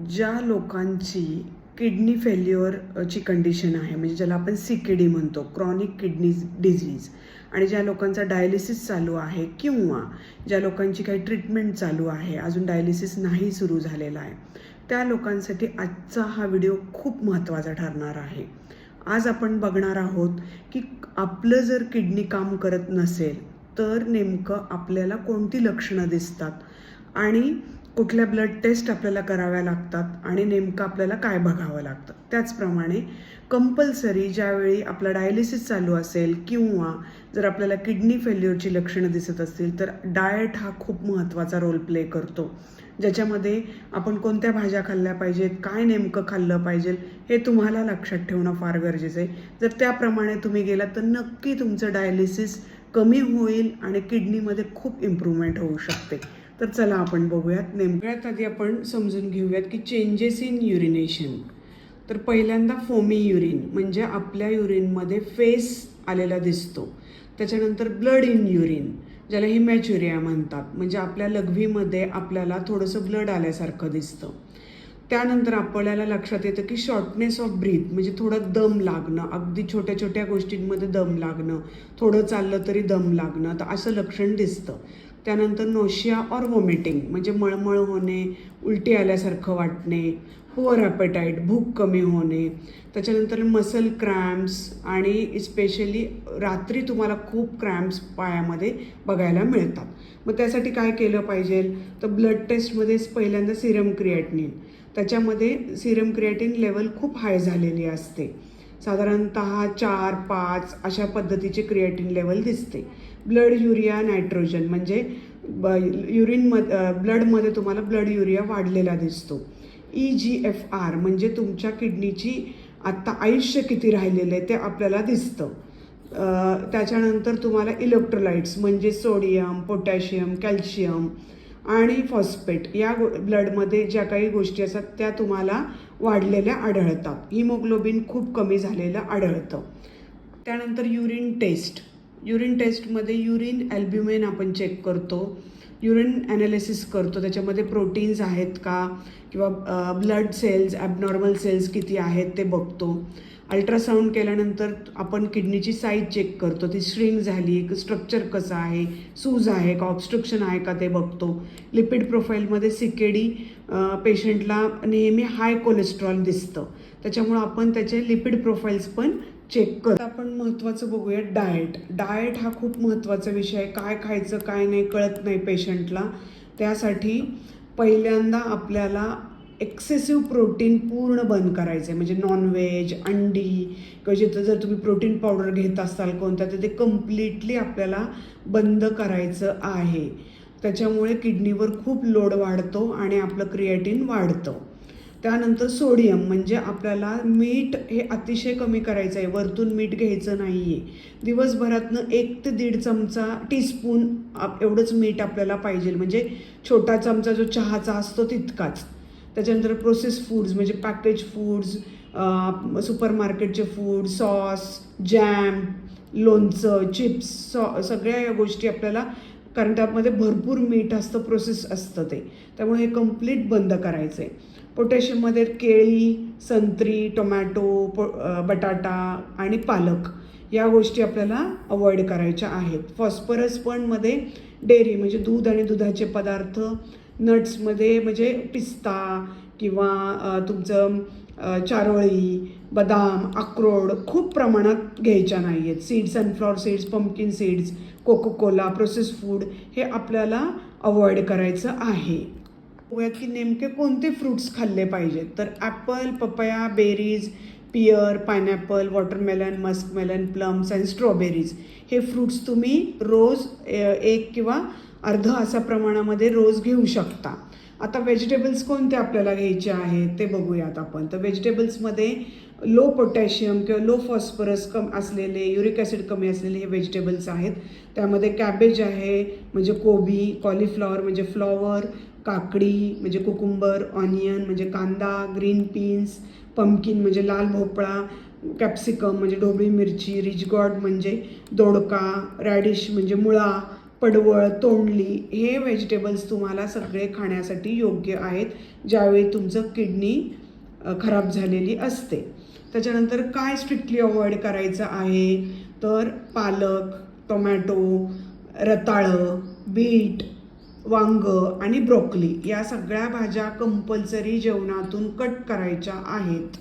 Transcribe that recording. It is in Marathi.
ज्या लोकांची किडनी फेल्युअरची कंडिशन आहे, म्हणजे ज्याला आपण CKD म्हणतो, क्रॉनिक किडनी डिझीज, आणि ज्या लोकांचा डायलिसिस चालू आहे किंवा ज्या लोकांची काही ट्रीटमेंट चालू आहे, अजून डायलिसिस नाही सुरू झालेला आहे, त्या लोकांसाठी आजचा हा व्हिडिओ खूप महत्त्वाचा ठरणार आहे. आज आपण बघणार आहोत की आपलं जर किडनी काम करत नसेल तर नेमकं आपल्याला कोणती लक्षणं दिसतात आणि कुठल्या ब्लड टेस्ट आपल्याला कराव्या लागतात आणि नेमकं आपल्याला काय बघावं लागतं. त्याचप्रमाणे कंपल्सरी ज्यावेळी आपलं डायलिसिस चालू असेल किंवा जर आपल्याला किडनी फेल्युअरची लक्षणं दिसत असतील तर डाएट हा खूप महत्त्वाचा रोल प्ले करतो, ज्याच्यामध्ये आपण कोणत्या भाज्या खाल्ल्या पाहिजेत, काय नेमकं खाल्लं पाहिजे हे तुम्हाला लक्षात ठेवणं फार गरजेचं आहे. जर त्याप्रमाणे तुम्ही गेलात तर नक्की तुमचं डायलिसिस कमी होईल आणि किडनीमध्ये खूप इम्प्रूव्हमेंट होऊ शकते. तर चला आपण बघूयात. नेमक्यात आधी आपण समजून घेऊयात की चेंजेस इन युरिनेशन. तर पहिल्यांदा फोमी युरिन म्हणजे आपल्या युरिनमध्ये फेस आलेला दिसतो. त्याच्यानंतर ब्लड इन युरिन ज्याला हिमॅच्युरिया म्हणतात, म्हणजे आपल्या लघवीमध्ये आपल्याला थोडंसं ब्लड आल्यासारखं दिसतं. त्यानंतर आपल्याला लक्षात येतं की शॉर्टनेस ऑफ ब्रीथ म्हणजे थोडं दम लागणं, अगदी छोट्या छोट्या गोष्टींमध्ये दम लागणं, थोडं चाललं तरी दम लागणं, तर असं लक्षण दिसतं. त्यानंतर नोशिया ऑर वॉमिटिंग म्हणजे मळमळ होणे, उलटी आल्यासारखं वाटणे, पुअर ॲपेटाईट भूक कमी होणे. त्याच्यानंतर मसल क्रॅम्प्स आणि स्पेशली रात्री तुम्हाला खूप क्रॅम्प्स पायामध्ये बघायला मिळतात. मग त्यासाठी काय केलं पाहिजे, तर ब्लड टेस्टमध्येच पहिल्यांदा सिरम क्रिएटिनिन, त्याच्यामध्ये सिरम क्रिएटिन लेवल खूप हाय झालेली असते, साधारणतः 4-5 अशा पद्धतीचे क्रिएटिन लेवल दिसते. ब्लड युरिया नायट्रोजन म्हणजे ब्लडमध्ये तुम्हाला ब्लड युरिया वाढलेला दिसतो. EGFR म्हणजे तुमच्या किडनीची आत्ता आयुष्य किती राहिलेलं आहे ते आपल्याला दिसतं. त्याच्यानंतर तुम्हाला इलेक्ट्रोलाइट्स म्हणजे सोडियम, पोटॅशियम, कॅल्शियम आणि फॉस्फेट या ब्लडमध्ये ज्या काही गोष्टी असतात त्या तुम्हाला वाढलेल्या आढळतात. हिमोग्लोबिन खूप कमी झालेलं आढळतं. त्यानंतर युरिन टेस्टमध्ये युरिन ॲल्ब्युमिन आपण चेक करतो, युरिन ॲनालिसिस करतो, त्याच्यामध्ये प्रोटीन्स आहेत का किंवा ब्लड सेल्स ॲबनॉर्मल सेल्स किती आहेत ते बघतो. अल्ट्रासाऊंड केल्यानंतर आपण किडनीची साईज चेक करतो, ती श्रिंक झाली, स्ट्रक्चर कसं आहे, सूज आहे का, ऑब्स्ट्रक्शन आहे का ते बघतो. लिपिड प्रोफाईलमध्ये CKD पेशंटला नेहमी हाय कोलेस्ट्रॉल दिसतं, त्याच्यामुळं आपण त्याचे लिपिड प्रोफाईल्स पण चेक करतो. आपण महत्त्वाचं बघूया डाएट हा खूप महत्त्वाचा विषय आहे. काय खायचं काय नाही कळत नाही पेशंटला. त्यासाठी पहिल्यांदा आपल्याला एक्सेसिव्ह प्रोटीन पूर्ण बंद करायचं आहे, म्हणजे नॉनव्हेज, अंडी किंवा जिथं जर तुम्ही प्रोटीन पावडर घेत असाल कोणत्या तर ते कम्प्लिटली आपल्याला बंद करायचं आहे. त्याच्यामुळे किडनीवर खूप लोड वाढतो आणि आपलं क्रिएटिन वाढतं. त्यानंतर सोडियम म्हणजे आपल्याला मीठ हे अतिशय कमी करायचं आहे, वरतून मीठ घ्यायचं नाही आहे. दिवसभरातनं 1 ते 1.5 चमचा टीस्पून एवढंच मीठ आपल्याला पाहिजे, म्हणजे छोटा चमचा जो चहाचा असतो तितकाच. त्याच्यानंतर प्रोसेस फूड्स म्हणजे पॅकेज फूड्स, सुपर मार्केटचे फूड, सॉस, जॅम, लोणचं, चिप्स, सगळ्या या गोष्टी आपल्याला, कारण त्यामध्ये भरपूर मीठ असतं, प्रोसेस असतं ते, त्यामुळे हे कम्प्लीट बंद करायचं आहे. पोटॅशियममध्ये केळी, संत्री, टोमॅटो, बटाटा आणि पालक या गोष्टी आपल्याला अवॉइड करायच्या आहेत. फॉस्फरस पण मध्ये डेअरी म्हणजे दूध आणि दुधाचे पदार्थ, नट्समध्ये म्हणजे पिस्ता किंवा तुमचं चारोळी, बदाम, अक्रोड खूप प्रमाणात घ्यायच्या नाही आहेत. Seeds, sunflower seeds, pumpkin seeds, Coca Cola, process food हे आपल्याला अवॉइड करायचं आहे. बघूयात की नेमके कोणते फ्रूट्स खाल्ले पाहिजेत. तर apple, papaya, berries, pear, pineapple, watermelon, muskmelon, plums and strawberries हे फ्रूट्स तुम्ही रोज 1 किंवा अर्ध अशा प्रमाणामध्ये रोज घेऊ शकता. आता व्हेजिटेबल्स कोणते आपल्याला घ्यायचे आहेत ते बघूयात आपण. तर व्हेजिटेबल्समध्ये लो पोटॅशियम किंवा लो फॉस्फरस असलेले, युरिक ॲसिड कमी असलेले हे व्हेजिटेबल्स आहेत. त्यामध्ये कॅबेज आहे म्हणजे कोबी, कॉलीफ्लॉवर म्हणजे फ्लॉवर, काकडी म्हणजे कुकुंबर, ऑनियन म्हणजे कांदा, ग्रीन पीन्स, पंपकिन म्हणजे लाल भोपळा, कॅप्सिकम म्हणजे ढोबळी मिरची, रिजगॉर्ड म्हणजे दोडका, रॅडिश म्हणजे मुळा, पडवळ, तोंडली हे व्हेजिटेबल्स तुम्हाला सगळे खाण्यासाठी योग्य आहेत ज्यावेळी तुमचं किडनी खराब झालेली असते. त्याच्यानंतर काय स्ट्रिक्टली अवॉइड करायचं आहे तर पालक, टोमॅटो, रताळं, बीट, वांगं आणि ब्रोकली या सगळ्या भाज्या कंपल्सरी जेवणातून कट करायच्या आहेत.